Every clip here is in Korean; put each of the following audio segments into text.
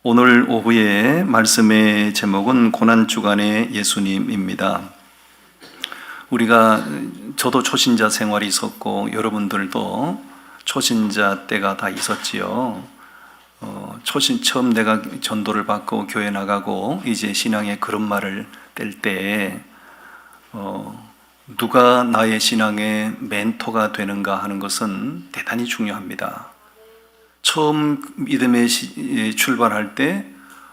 오늘 오후의 말씀의 제목은 고난주간의 예수님입니다. 저도 초신자 생활이 있었고 여러분들도 초신자 때가 다 있었지요. 처음 내가 전도를 받고 교회 나가고 이제 신앙의 걸음마를 뗄 때 누가 나의 신앙의 멘토가 되는가 하는 것은 대단히 중요합니다. 처음 믿음에 출발할 때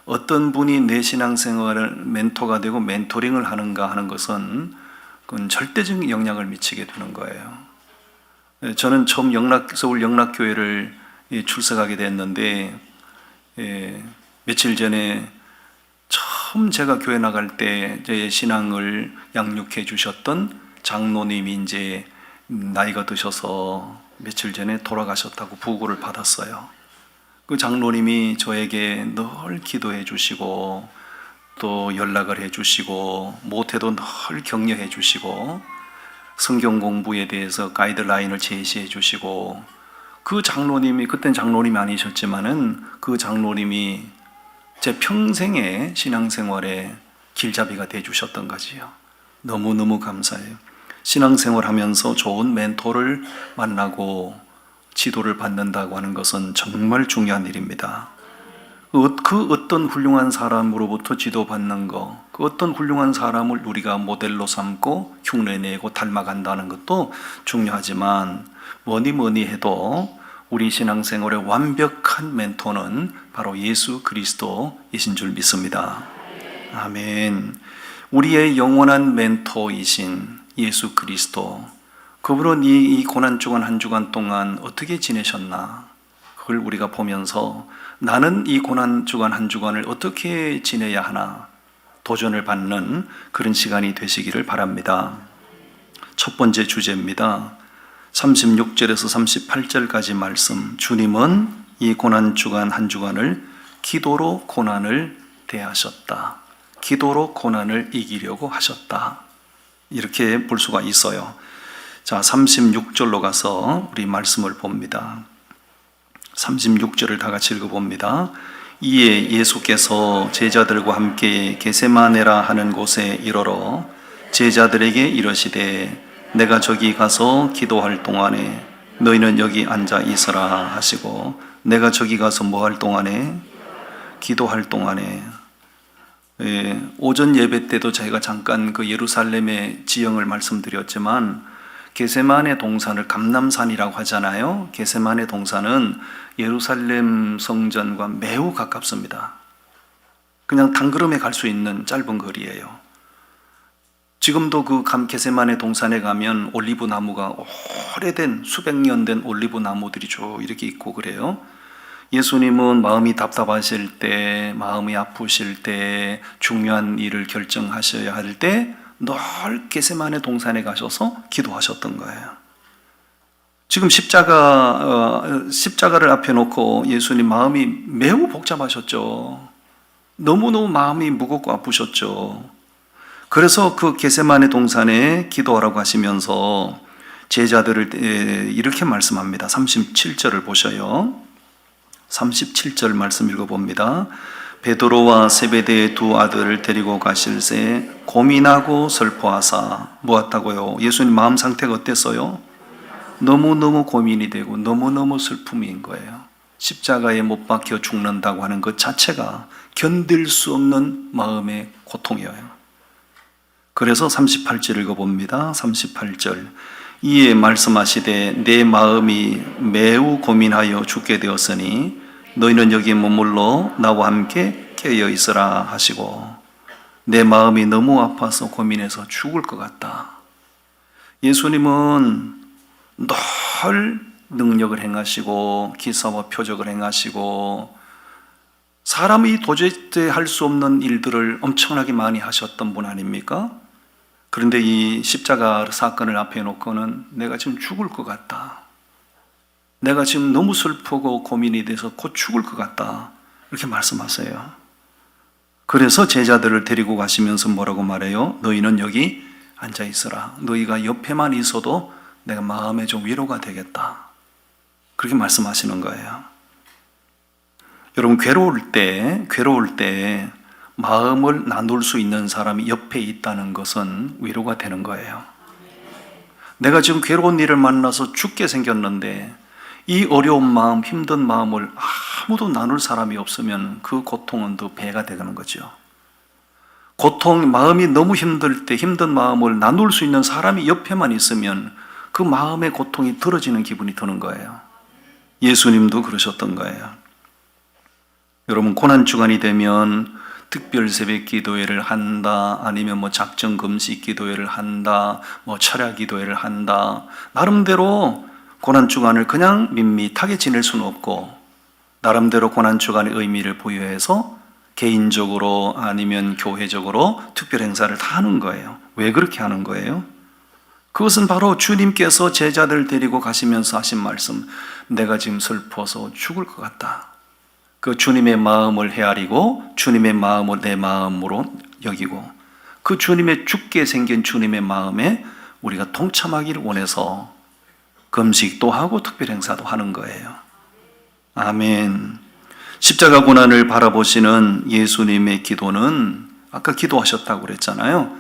어떤 분이 내 신앙생활을 멘토가 되고 멘토링을 하는가 하는 것은 그건 절대적인 영향을 미치게 되는 거예요. 저는 처음 서울 영락교회를 출석하게 됐는데 며칠 전에 처음 제가 교회 나갈 때 제 신앙을 양육해 주셨던 장로님이 이제 나이가 드셔서 며칠 전에 돌아가셨다고 보고를 받았어요. 그 장로님이 저에게 늘 기도해 주시고 또 연락을 해 주시고 못해도 늘 격려해 주시고 성경 공부에 대해서 가이드라인을 제시해 주시고 그 장로님이 그땐 장로님이 아니셨지만은 그 장로님이 제 평생의 신앙생활에 길잡이가 돼 주셨던 거지요. 너무너무 감사해요. 신앙생활 하면서 좋은 멘토를 만나고 지도를 받는다고 하는 것은 정말 중요한 일입니다. 그 어떤 훌륭한 사람으로부터 지도받는 것, 그 어떤 훌륭한 사람을 우리가 모델로 삼고 흉내내고 닮아간다는 것도 중요하지만 뭐니 해도 우리 신앙생활의 완벽한 멘토는 바로 예수 그리스도이신 줄 믿습니다. 아멘. 우리의 영원한 멘토이신 예수 그리스도, 그분은 이 고난주간 한 주간 동안 어떻게 지내셨나, 그걸 우리가 보면서 나는 이 고난주간 한 주간을 어떻게 지내야 하나 도전을 받는 그런 시간이 되시기를 바랍니다. 첫 번째 주제입니다. 36절에서 38절까지 말씀. 주님은 이 고난주간 한 주간을 기도로 고난을 대하셨다. 기도로 고난을 이기려고 하셨다. 이렇게 볼 수가 있어요. 자, 36절로 가서 우리 말씀을 봅니다. 36절을 다 같이 읽어봅니다. 이에 예수께서 제자들과 함께 게세마네라 하는 곳에 이르러 제자들에게 이르시되 내가 저기 가서 기도할 동안에 너희는 여기 앉아 있으라 하시고, 내가 저기 가서 뭐 할 동안에? 기도할 동안에. 오전 예배 때도 저희가 잠깐 그 예루살렘의 지형을 말씀드렸지만 게세마네 동산을 감람산이라고 하잖아요. 게세마네 동산은 예루살렘 성전과 매우 가깝습니다. 그냥 단걸음에 갈 수 있는 짧은 거리예요. 지금도 그 게세마네 동산에 가면 올리브 나무가 오래된 수백 년 된 올리브 나무들이 쭉 이렇게 있고 그래요. 예수님은 마음이 답답하실 때, 마음이 아프실 때, 중요한 일을 결정하셔야 할 때 늘 게세마네 동산에 가셔서 기도하셨던 거예요. 지금 십자가를 앞에 놓고 예수님 마음이 매우 복잡하셨죠. 너무너무 마음이 무겁고 아프셨죠. 그래서 그 게세마네 동산에 기도하라고 하시면서 제자들을 이렇게 말씀합니다. 37절을 보셔요. 37절 말씀 읽어봅니다. 베드로와 세베대의 두 아들을 데리고 가실새 고민하고 슬퍼하사. 뭐았다고요? 예수님 마음 상태가 어땠어요? 너무너무 고민이 되고 너무너무 슬픔인 거예요. 십자가에 못 박혀 죽는다고 하는 것 자체가 견딜 수 없는 마음의 고통이에요. 그래서 38절 읽어봅니다. 38절. 이에 말씀하시되 내 마음이 매우 고민하여 죽게 되었으니 너희는 여기 머물러 나와 함께 깨어 있으라 하시고, 내 마음이 너무 아파서 고민해서 죽을 것 같다. 예수님은 늘 능력을 행하시고 기사와 표적을 행하시고 사람이 도저히 할 수 없는 일들을 엄청나게 많이 하셨던 분 아닙니까? 그런데 이 십자가 사건을 앞에 놓고는 내가 지금 죽을 것 같다. 내가 지금 너무 슬프고 고민이 돼서 곧 죽을 것 같다. 이렇게 말씀하세요. 그래서 제자들을 데리고 가시면서 뭐라고 말해요? 너희는 여기 앉아 있으라. 너희가 옆에만 있어도 내가 마음에 좀 위로가 되겠다. 그렇게 말씀하시는 거예요. 여러분, 괴로울 때 마음을 나눌 수 있는 사람이 옆에 있다는 것은 위로가 되는 거예요. 내가 지금 괴로운 일을 만나서 죽게 생겼는데 이 어려운 마음, 힘든 마음을 아무도 나눌 사람이 없으면 그 고통은 더 배가 되는 거죠. 마음이 너무 힘들 때 힘든 마음을 나눌 수 있는 사람이 옆에만 있으면 그 마음의 고통이 덜어지는 기분이 드는 거예요. 예수님도 그러셨던 거예요. 여러분, 고난주간이 되면 특별 새벽 기도회를 한다, 아니면 작정 금식 기도회를 한다, 철야 기도회를 한다. 나름대로 고난주간을 그냥 밋밋하게 지낼 수는 없고, 나름대로 고난주간의 의미를 부여해서 개인적으로 아니면 교회적으로 특별 행사를 다 하는 거예요. 왜 그렇게 하는 거예요? 그것은 바로 주님께서 제자들 데리고 가시면서 하신 말씀, 내가 지금 슬퍼서 죽을 것 같다. 그 주님의 마음을 헤아리고 주님의 마음을 내 마음으로 여기고 그 주님의 죽게 생긴 주님의 마음에 우리가 동참하기를 원해서 금식도 하고 특별 행사도 하는 거예요. 아멘. 십자가 고난을 바라보시는 예수님의 기도는 아까 기도하셨다고 그랬잖아요.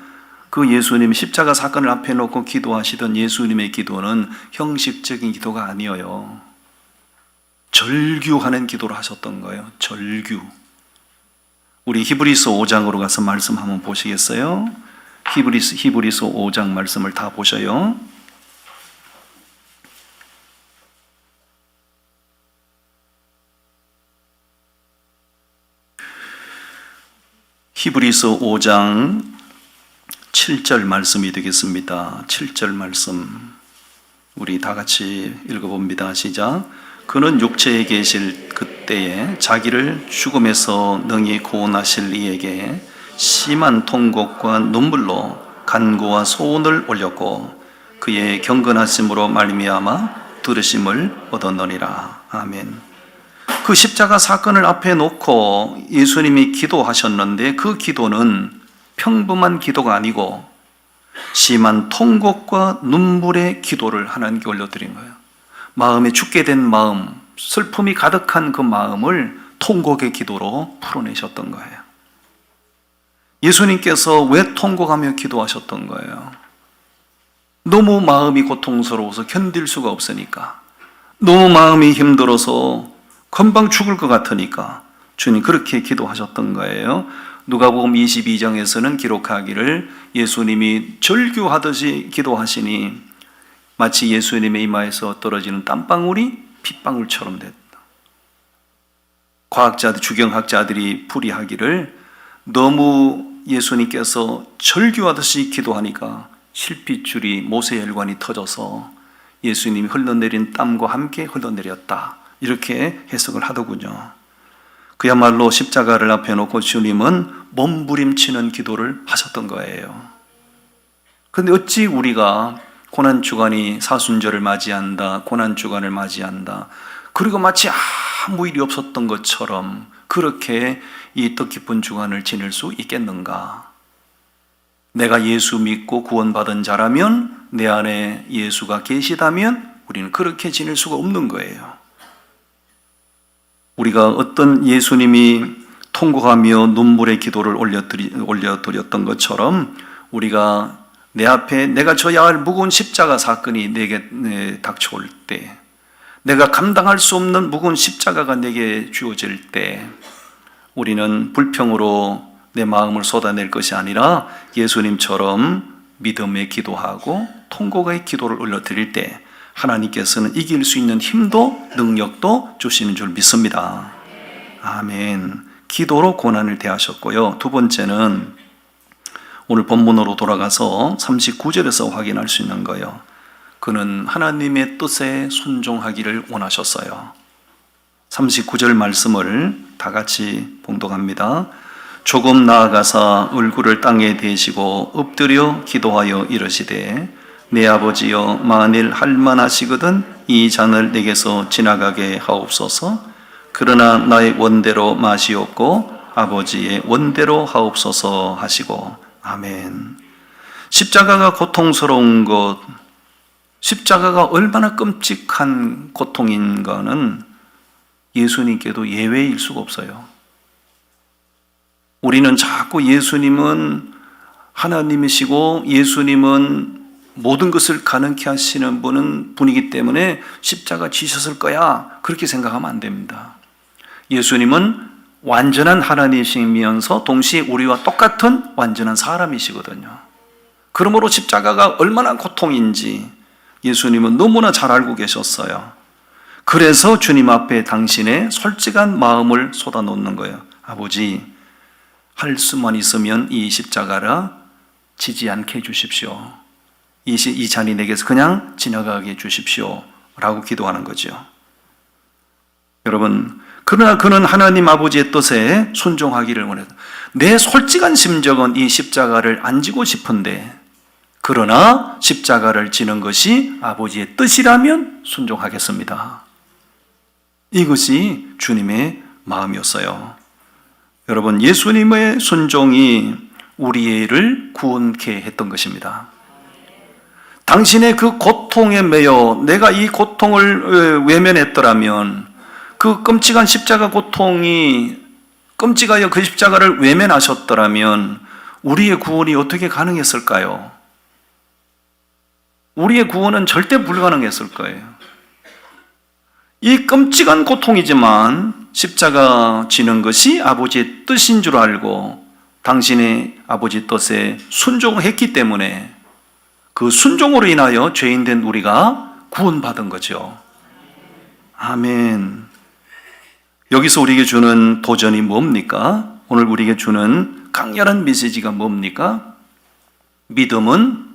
그 예수님 십자가 사건을 앞에 놓고 기도하시던 예수님의 기도는 형식적인 기도가 아니에요. 절규하는 기도를 하셨던 거예요. 절규. 우리 히브리서 5장으로 가서 말씀 한번 보시겠어요? 히브리서 5장 말씀을 다 보셔요. 히브리서 5장 7절 말씀이 되겠습니다. 7절 말씀 우리 다 같이 읽어봅니다. 시작. 그는 육체에 계실 그때에 자기를 죽음에서 능히 구원하실 이에게 심한 통곡과 눈물로 간구와 소원을 올렸고 그의 경건하심으로 말미암아 들으심을 얻었느니라. 아멘. 그 십자가 사건을 앞에 놓고 예수님이 기도하셨는데 그 기도는 평범한 기도가 아니고 심한 통곡과 눈물의 기도를 하나님께 올려드린 거예요. 마음에 죽게 된 마음, 슬픔이 가득한 그 마음을 통곡의 기도로 풀어내셨던 거예요. 예수님께서 왜 통곡하며 기도하셨던 거예요? 너무 마음이 고통스러워서 견딜 수가 없으니까, 너무 마음이 힘들어서 금방 죽을 것 같으니까 주님 그렇게 기도하셨던 거예요. 누가복음 22장에서는 기록하기를 예수님이 절규하듯이 기도하시니 마치 예수님의 이마에서 떨어지는 땀방울이 핏방울처럼 됐다. 주경학자들이 풀이하기를 너무 예수님께서 절규하듯이 기도하니까 실핏줄이 모세혈관이 터져서 예수님이 흘러내린 땀과 함께 흘러내렸다. 이렇게 해석을 하더군요. 그야말로 십자가를 앞에 놓고 주님은 몸부림치는 기도를 하셨던 거예요. 그런데 어찌 우리가 고난주간이 사순절을 맞이한다, 고난주간을 맞이한다, 그리고 마치 아무 일이 없었던 것처럼 그렇게 이 뜻깊은 주간을 지낼 수 있겠는가? 내가 예수 믿고 구원받은 자라면, 내 안에 예수가 계시다면 우리는 그렇게 지낼 수가 없는 거예요. 우리가 어떤 예수님이 통곡하며 눈물의 기도를 올려드렸던 것처럼 우리가 내 앞에 내가 져야 할 무거운 십자가 사건이 내게 닥쳐올 때, 내가 감당할 수 없는 무거운 십자가가 내게 주어질 때 우리는 불평으로 내 마음을 쏟아낼 것이 아니라 예수님처럼 믿음의 기도하고 통곡의 기도를 올려드릴 때 하나님께서는 이길 수 있는 힘도 능력도 주시는 줄 믿습니다. 아멘. 기도로 고난을 대하셨고요. 두 번째는 오늘 본문으로 돌아가서 39절에서 확인할 수 있는 거예요. 그는 하나님의 뜻에 순종하기를 원하셨어요. 39절 말씀을 다 같이 봉독합니다. 조금 나아가사 얼굴을 땅에 대시고 엎드려 기도하여 이르시되 내 아버지여 만일 할만하시거든 이 잔을 내게서 지나가게 하옵소서. 그러나 나의 원대로 마시옵고 아버지의 원대로 하옵소서 하시고. 아멘. 십자가가 고통스러운 것, 십자가가 얼마나 끔찍한 고통인가는 예수님께도 예외일 수가 없어요. 우리는 자꾸 예수님은 하나님이시고 예수님은 모든 것을 가능케 하시는 분이기 때문에 십자가 지셨을 거야, 그렇게 생각하면 안 됩니다. 예수님은 완전한 하나님이시면서 동시에 우리와 똑같은 완전한 사람이시거든요. 그러므로 십자가가 얼마나 고통인지 예수님은 너무나 잘 알고 계셨어요. 그래서 주님 앞에 당신의 솔직한 마음을 쏟아놓는 거예요. 아버지, 할 수만 있으면 이 십자가를 지지 않게 해주십시오. 이 잔이 내게서 그냥 지나가게 해주십시오 라고 기도하는 거죠. 여러분, 그러나 그는 하나님 아버지의 뜻에 순종하기를 원해서 내 솔직한 심정은 이 십자가를 안 지고 싶은데, 그러나 십자가를 지는 것이 아버지의 뜻이라면 순종하겠습니다. 이것이 주님의 마음이었어요. 여러분, 예수님의 순종이 우리를 구원케 했던 것입니다. 당신의 그 고통에 매여 내가 이 고통을 외면했더라면, 그 끔찍한 십자가 고통이 끔찍하여 그 십자가를 외면하셨더라면 우리의 구원이 어떻게 가능했을까요? 우리의 구원은 절대 불가능했을 거예요. 이 끔찍한 고통이지만 십자가 지는 것이 아버지의 뜻인 줄 알고 당신의 아버지 뜻에 순종했기 때문에 그 순종으로 인하여 죄인된 우리가 구원받은 거죠. 아멘. 여기서 우리에게 주는 도전이 뭡니까? 오늘 우리에게 주는 강렬한 메시지가 뭡니까? 믿음은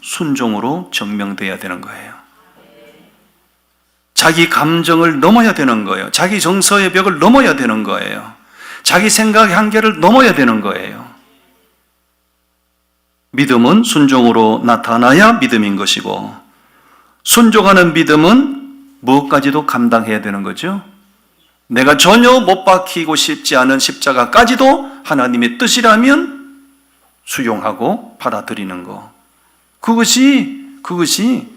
순종으로 증명돼야 되는 거예요. 자기 감정을 넘어야 되는 거예요. 자기 정서의 벽을 넘어야 되는 거예요. 자기 생각의 한계를 넘어야 되는 거예요. 믿음은 순종으로 나타나야 믿음인 것이고, 순종하는 믿음은 무엇까지도 감당해야 되는 거죠. 내가 전혀 못 박히고 싶지 않은 십자가까지도 하나님의 뜻이라면 수용하고 받아들이는 것, 그것이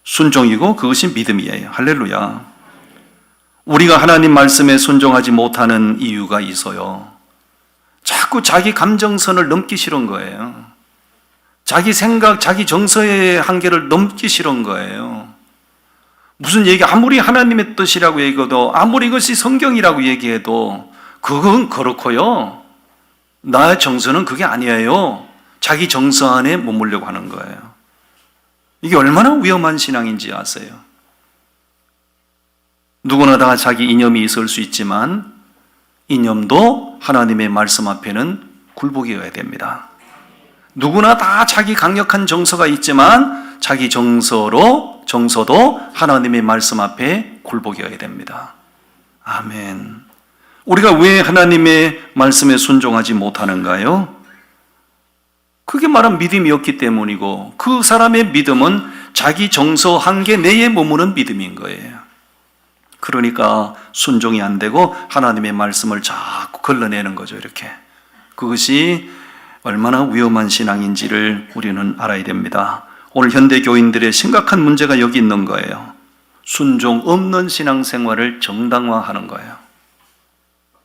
순종이고 그것이 믿음이에요. 할렐루야. 우리가 하나님 말씀에 순종하지 못하는 이유가 있어요. 자꾸 자기 감정선을 넘기 싫은 거예요. 자기 생각, 자기 정서의 한계를 넘기 싫은 거예요. 무슨 얘기, 아무리 하나님의 뜻이라고 얘기해도, 아무리 이것이 성경이라고 얘기해도 그건 그렇고요, 나의 정서는 그게 아니에요. 자기 정서 안에 머물려고 하는 거예요. 이게 얼마나 위험한 신앙인지 아세요? 누구나 다 자기 이념이 있을 수 있지만 이념도 하나님의 말씀 앞에는 굴복이어야 됩니다. 누구나 다 자기 강력한 정서가 있지만 자기 정서도 하나님의 말씀 앞에 굴복이어야 됩니다. 아멘. 우리가 왜 하나님의 말씀에 순종하지 못하는가요? 그게 말한 믿음이 없기 때문이고, 그 사람의 믿음은 자기 정서 한계 내에 머무는 믿음인 거예요. 그러니까 순종이 안 되고 하나님의 말씀을 자꾸 걸러내는 거죠, 이렇게. 그것이 얼마나 위험한 신앙인지를 우리는 알아야 됩니다. 오늘 현대 교인들의 심각한 문제가 여기 있는 거예요. 순종 없는 신앙생활을 정당화하는 거예요.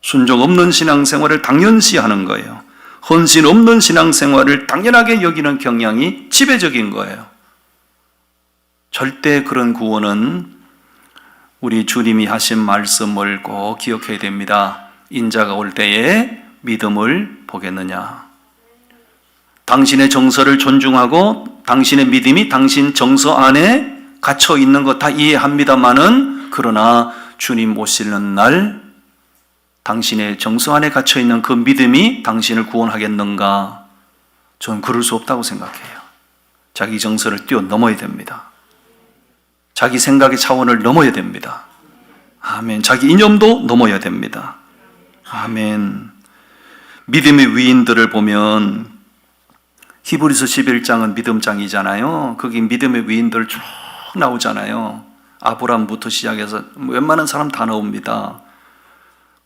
순종 없는 신앙생활을 당연시하는 거예요. 헌신 없는 신앙생활을 당연하게 여기는 경향이 지배적인 거예요. 절대 그런 구원은 우리 주님이 하신 말씀을 꼭 기억해야 됩니다. 인자가 올 때에 믿음을 보겠느냐. 당신의 정서를 존중하고 당신의 믿음이 당신 정서 안에 갇혀 있는 것 다 이해합니다마는, 그러나 주님 오시는 날 당신의 정서 안에 갇혀 있는 그 믿음이 당신을 구원하겠는가? 저는 그럴 수 없다고 생각해요. 자기 정서를 뛰어넘어야 됩니다. 자기 생각의 차원을 넘어야 됩니다. 아멘. 자기 이념도 넘어야 됩니다. 아멘. 믿음의 위인들을 보면 히브리서 11장은 믿음장이잖아요. 거기 믿음의 위인들 쭉 나오잖아요. 아브라함부터 시작해서 웬만한 사람 다 나옵니다.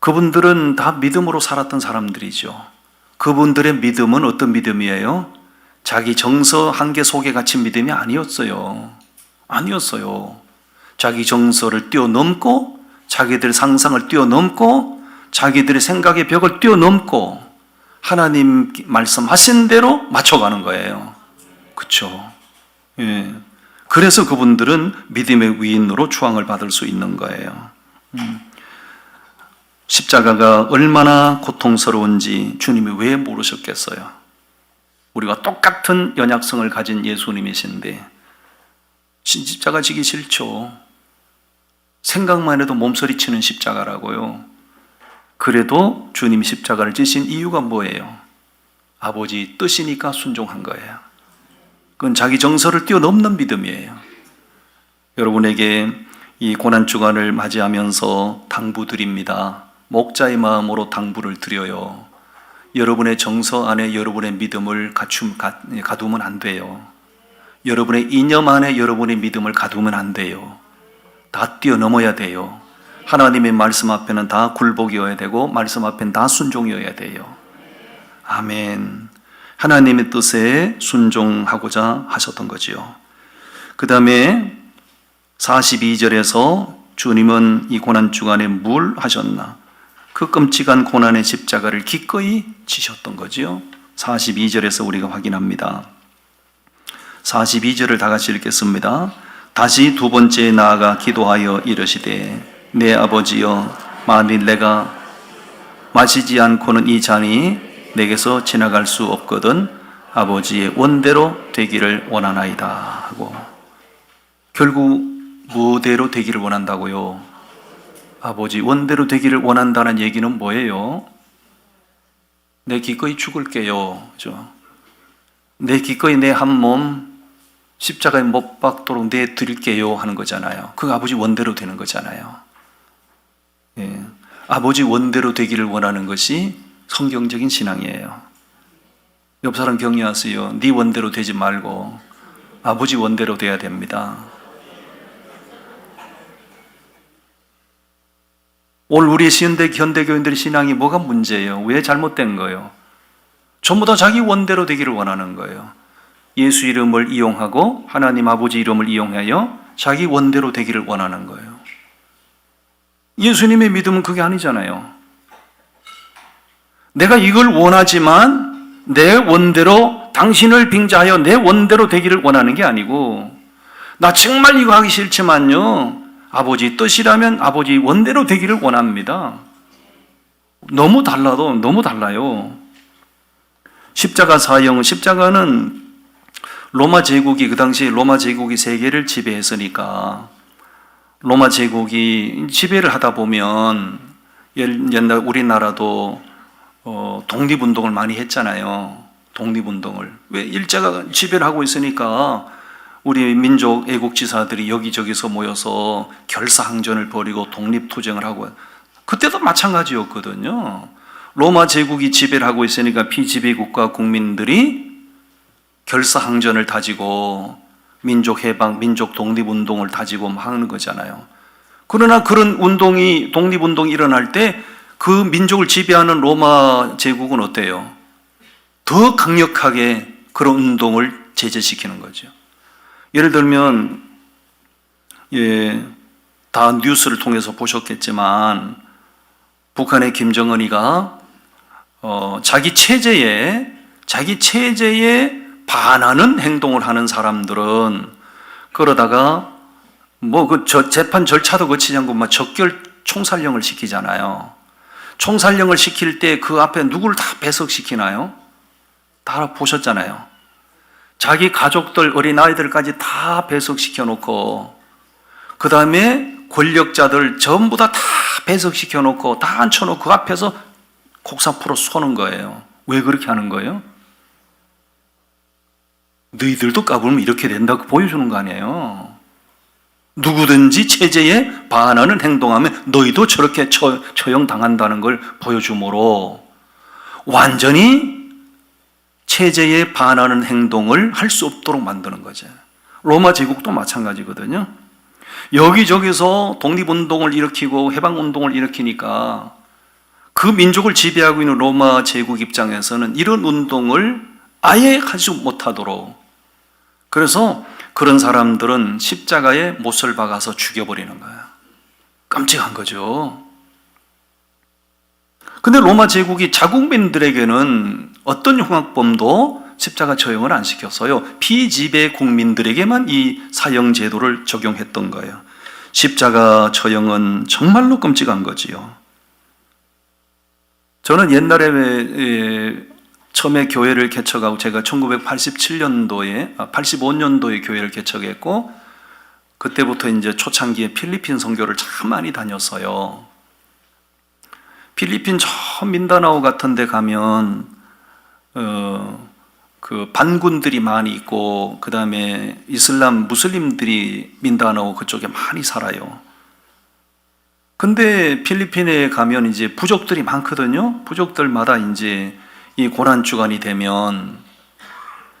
그분들은 다 믿음으로 살았던 사람들이죠. 그분들의 믿음은 어떤 믿음이에요? 자기 정서 한계 속에 갇힌 믿음이 아니었어요. 자기 정서를 뛰어넘고 자기들의 상상을 뛰어넘고 자기들의 생각의 벽을 뛰어넘고 하나님 말씀하신 대로 맞춰가는 거예요. 그렇죠? 예. 그래서 그분들은 믿음의 위인으로 추앙을 받을 수 있는 거예요. 십자가가 얼마나 고통스러운지 주님이 왜 모르셨겠어요? 우리가 똑같은 연약성을 가진 예수님이신데 십자가 지기 싫죠. 생각만 해도 몸서리치는 십자가라고요. 그래도 주님 십자가를 지신 이유가 뭐예요? 아버지 뜻이니까 순종한 거예요. 그건 자기 정서를 뛰어넘는 믿음이에요. 여러분에게 이 고난주간을 맞이하면서 당부드립니다. 목자의 마음으로 당부를 드려요. 여러분의 정서 안에 여러분의 믿음을 가두면 안 돼요. 여러분의 이념 안에 여러분의 믿음을 가두면 안 돼요. 다 뛰어넘어야 돼요. 하나님의 말씀 앞에는 다 굴복이어야 되고 말씀 앞에는 다 순종이어야 돼요. 아멘. 하나님의 뜻에 순종하고자 하셨던 거지요. 그 다음에 42절에서 주님은 이 고난주간에 뭘 하셨나? 그 끔찍한 고난의 십자가를 기꺼이 지셨던 거지요. 42절에서 우리가 확인합니다. 42절을 다 같이 읽겠습니다. 다시 두 번째 나아가 기도하여 이르시되 내 아버지여 만일 내가 마시지 않고는 이 잔이 내게서 지나갈 수 없거든 아버지의 원대로 되기를 원하나이다 하고, 결국 무대로 되기를 원한다고요? 아버지 원대로 되기를 원한다는 얘기는 뭐예요? 내 기꺼이 죽을게요. 그죠? 내 기꺼이 내 한 몸 십자가에 못 박도록 내드릴게요 하는 거잖아요. 그 아버지 원대로 되는 거잖아요. 예. 아버지 원대로 되기를 원하는 것이 성경적인 신앙이에요. 옆 사람 격려하세요. 네 원대로 되지 말고 아버지 원대로 돼야 됩니다. 오늘 우리 현대교인들의 신앙이 뭐가 문제예요? 왜 잘못된 거예요? 전부 다 자기 원대로 되기를 원하는 거예요. 예수 이름을 이용하고 하나님 아버지 이름을 이용하여 자기 원대로 되기를 원하는 거예요. 예수님의 믿음은 그게 아니잖아요. 내가 이걸 원하지만 내 원대로 당신을 빙자하여 내 원대로 되기를 원하는 게 아니고, 나 정말 이거 하기 싫지만요 아버지 뜻이라면 아버지 원대로 되기를 원합니다. 너무 달라요. 십자가 사형, 십자가는 로마 제국이, 그 당시 로마 제국이 세계를 지배했으니까 로마 제국이 지배를 하다 보면 옛날 우리나라도 독립운동을 많이 했잖아요. 독립운동을. 왜? 일제가 지배를 하고 있으니까 우리 민족 애국지사들이 여기저기서 모여서 결사항전을 벌이고 독립투쟁을 하고, 그때도 마찬가지였거든요. 로마 제국이 지배를 하고 있으니까 피지배국가 국민들이 결사항전을 다지고 민족 해방, 민족 독립운동을 다지고 하는 거잖아요. 그러나 그런 운동이, 독립운동이 일어날 때 그 민족을 지배하는 로마 제국은 어때요? 더 강력하게 그런 운동을 제재시키는 거죠. 예를 들면, 다 뉴스를 통해서 보셨겠지만 북한의 김정은이가 자기 체제에 반하는 행동을 하는 사람들은 그러다가 재판 절차도 거치지 않고 막 적결 총살령을 시키잖아요. 총살령을 시킬 때 그 앞에 누구를 다 배석시키나요? 다 보셨잖아요. 자기 가족들, 어린아이들까지 다 배석시켜 놓고, 그 다음에 권력자들 전부 다 배석시켜 놓고 다 앉혀놓고 그 앞에서 곡사 풀어 쏘는 거예요. 왜 그렇게 하는 거예요? 너희들도 까불면 이렇게 된다고 보여주는 거 아니에요. 누구든지 체제에 반하는 행동하면 너희도 저렇게 처형당한다는 걸 보여주므로 완전히 체제에 반하는 행동을 할 수 없도록 만드는 거죠. 로마 제국도 마찬가지거든요. 여기저기서 독립운동을 일으키고 해방운동을 일으키니까 그 민족을 지배하고 있는 로마 제국 입장에서는 이런 운동을 아예 하지 못하도록, 그래서 그런 사람들은 십자가에 못을 박아서 죽여버리는 거예요. 끔찍한 거죠. 근데 로마 제국이 자국민들에게는 어떤 흉악범도 십자가 처형을 안 시켰어요. 피지배 국민들에게만 이 사형 제도를 적용했던 거예요. 십자가 처형은 정말로 끔찍한 거지요. 저는 옛날에 처음에 교회를 개척하고 제가 85년도에 교회를 개척했고, 그때부터 이제 초창기에 필리핀 선교를 참 많이 다녔어요. 필리핀 저 민다나오 같은 데 가면 그 반군들이 많이 있고, 그 다음에 무슬림들이 민다나오 그쪽에 많이 살아요. 근데 필리핀에 가면 이제 부족들이 많거든요. 부족들마다 이제 이 고난주간이 되면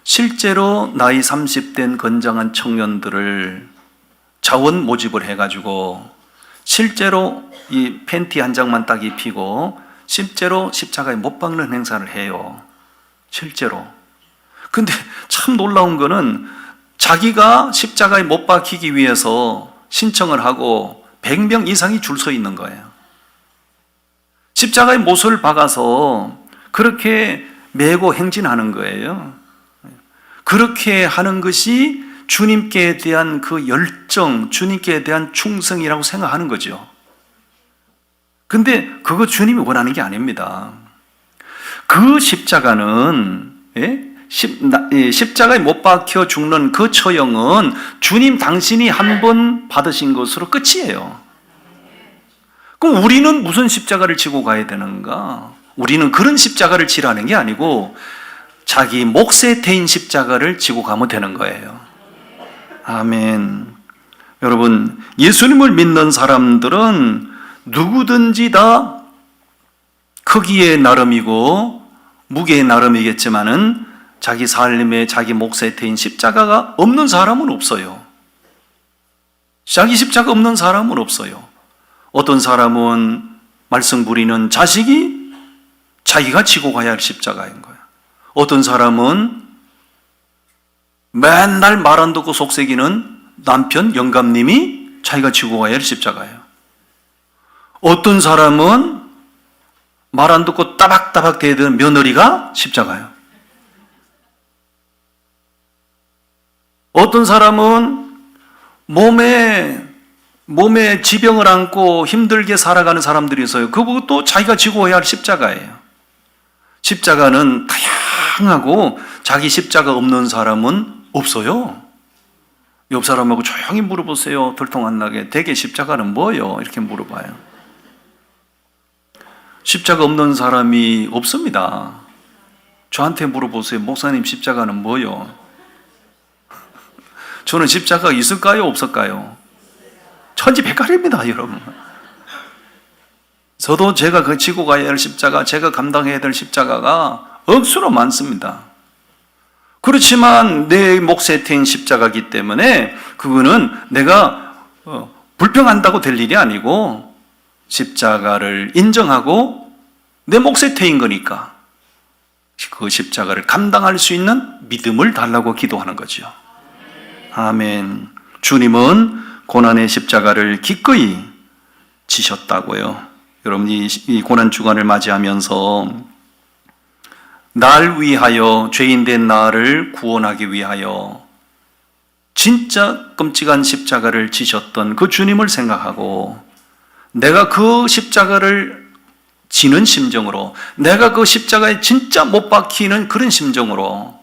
실제로 나이 30된 건장한 청년들을 자원 모집을 해가지고 실제로 이 팬티 한 장만 딱 입히고 실제로 십자가에 못 박는 행사를 해요. 실제로. 근데 참 놀라운 거는 자기가 십자가에 못 박히기 위해서 신청을 하고 100명 이상이 줄 서 있는 거예요. 십자가에 못을 박아서 그렇게 메고 행진하는 거예요. 그렇게 하는 것이 주님께 대한 그 열정, 주님께 대한 충성이라고 생각하는 거죠. 근데 그거 주님이 원하는 게 아닙니다. 그 십자가는, 십자가에 못 박혀 죽는 그 처형은 주님 당신이 한 번 받으신 것으로 끝이에요. 그럼 우리는 무슨 십자가를 지고 가야 되는가? 우리는 그런 십자가를 지라는 게 아니고 자기 몫에 태인 십자가를 지고 가면 되는 거예요. 아멘. 여러분, 예수님을 믿는 사람들은 누구든지 다 크기에 나름이고 무게에 나름이겠지만은 자기 삶에 자기 몫에 태인 십자가가 없는 사람은 없어요. 자기 십자가 없는 사람은 없어요. 어떤 사람은 말썽 부리는 자식이 자기가 지고 가야 할 십자가인 거예요. 어떤 사람은 맨날 말 안 듣고 속삭이는 남편, 영감님이 자기가 지고 가야 할 십자가예요. 어떤 사람은 말 안 듣고 따박따박 대드는 며느리가 십자가예요. 어떤 사람은 몸에 지병을 안고 힘들게 살아가는 사람들이 있어요. 그것도 자기가 지고 가야 할 십자가예요. 십자가는 다양하고 자기 십자가 없는 사람은 없어요. 옆 사람하고 조용히 물어보세요. 들통 안 나게. 대개 십자가는 뭐예요? 이렇게 물어봐요. 십자가 없는 사람이 없습니다. 저한테 물어보세요. 목사님, 십자가는 뭐예요? 저는 십자가가 있을까요? 없을까요? 천지백갈입니다, 여러분. 저도 제가 그 지고 가야 할 십자가, 제가 감당해야 될 십자가가 억수로 많습니다. 그렇지만 내 몫에 태인 십자가이기 때문에 그거는 내가 불평한다고 될 일이 아니고 십자가를 인정하고 내 몫에 태인 거니까 그 십자가를 감당할 수 있는 믿음을 달라고 기도하는 거죠. 아멘. 주님은 고난의 십자가를 기꺼이 지셨다고요. 여러분, 이 고난 주간을 맞이하면서 날 위하여, 죄인된 나를 구원하기 위하여 진짜 끔찍한 십자가를 지셨던 그 주님을 생각하고 내가 그 십자가를 지는 심정으로, 내가 그 십자가에 진짜 못 박히는 그런 심정으로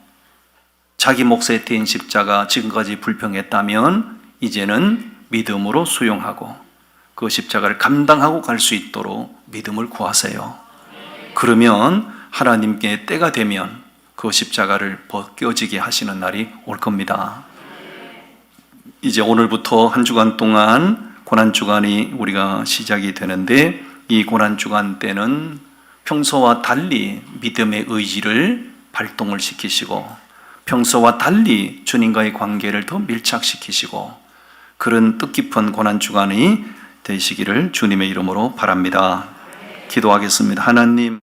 자기 몫에 태인 십자가 지금까지 불평했다면 이제는 믿음으로 수용하고 그 십자가를 감당하고 갈 수 있도록 믿음을 구하세요. 그러면 하나님께 때가 되면 그 십자가를 벗겨지게 하시는 날이 올 겁니다. 이제 오늘부터 한 주간 동안 고난주간이 우리가 시작이 되는데, 이 고난주간 때는 평소와 달리 믿음의 의지를 발동을 시키시고 평소와 달리 주님과의 관계를 더 밀착시키시고 그런 뜻깊은 고난주간이 되시기를 주님의 이름으로 바랍니다. 기도하겠습니다. 하나님,